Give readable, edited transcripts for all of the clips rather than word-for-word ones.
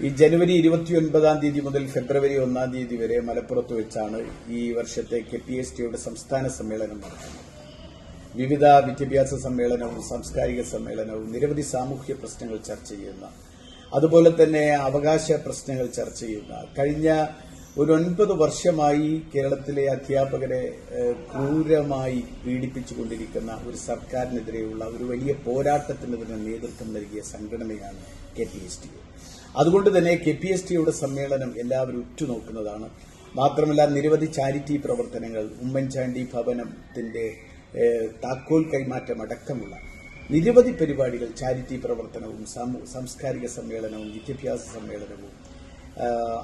ഈ ജനുവരി 29-ാം തീയതി മുതൽ ഫെബ്രുവരി 1-ാം തീയതി വരെ മലപ്പുറത്ത് വെച്ചാണ് ഈ വർഷത്തെ KPSTയുടെ സംസ്ഥാന സമ്മേളനം നടക്കുന്നത്. വിവിധ വിദ്യാഭ്യാസ സമ്മേളനവും സാംസ്കാരിക സമ്മേളനവും നിരവധി സാമൂഹ്യ പ്രശ്നങ്ങൾ ചർച്ച ചെയ്യുന്ന, അതുപോലെ തന്നെ അവകാശ പ്രശ്നങ്ങൾ ചർച്ച ചെയ്യുന്ന, കഴിഞ്ഞ ഒരു 9 വർഷമായി കേരളത്തിലെ അധ്യാപകരെ ക്രൂരമായി പീഡിപ്പിച്ചുകൊണ്ടിരിക്കുന്ന ഒരു സർക്കാരിനെതിരെയുള്ള ഒരു വലിയ പോരാട്ടത്തിന് തന്നെ നേതൃത്വം നൽകിയ സംഘടനയാണ് KPST. അതുകൊണ്ട് തന്നെ KPSTയുടെ സമ്മേളനം എല്ലാവരും ഉറ്റുനോക്കുന്നതാണ്. മാത്രമല്ല നിരവധി ചാരിറ്റി പ്രവർത്തനങ്ങൾ, ഉമ്മൻചാണ്ടി ഭവനത്തിന്റെ താക്കോൽ കൈമാറ്റം അടക്കമുള്ള നിരവധി പരിപാടികൾ, ചാരിറ്റി പ്രവർത്തനവും സാംസ്കാരിക സമ്മേളനവും വിദ്യാഭ്യാസ സമ്മേളനവും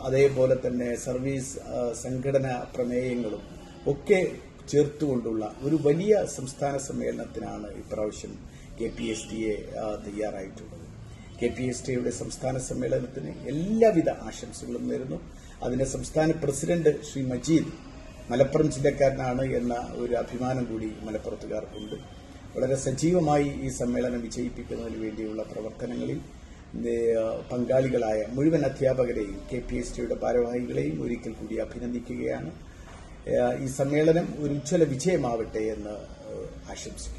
അതേപോലെ തന്നെ സർവീസ് സംഘടനാ പ്രമേയങ്ങളും ഒക്കെ ചേർത്തുകൊണ്ടുള്ള ഒരു വലിയ സംസ്ഥാന സമ്മേളനത്തിനാണ് ഇപ്രാവശ്യം KPSTയെ തയ്യാറായിട്ടുള്ളത്. KPSTയുടെ സംസ്ഥാന സമ്മേളനത്തിന് എല്ലാവിധ ആശംസകളും നേരുന്നു. അതിന്റെ സംസ്ഥാന പ്രസിഡന്റ് ശ്രീ മജീദ് മലപ്പുറം ജില്ലക്കാരനാണ് എന്ന ഒരു അഭിമാനം കൂടി മലപ്പുറത്തുകാർക്കുണ്ട്. വളരെ സജീവമായി ഈ സമ്മേളനം വിജയിപ്പിക്കുന്നതിന് വേണ്ടിയുള്ള പ്രവർത്തനങ്ങളിൽ പങ്കാളികളായ മുഴുവൻ അധ്യാപകരെയും KPSTയുടെ ഭാരവാഹികളെയും ഒരിക്കൽ കൂടി അഭിനന്ദിക്കുകയാണ്. ഈ സമ്മേളനം ഒരു ഉജ്ജ്വല വിജയമാവട്ടെ എന്ന് ആശംസിക്കുന്നു.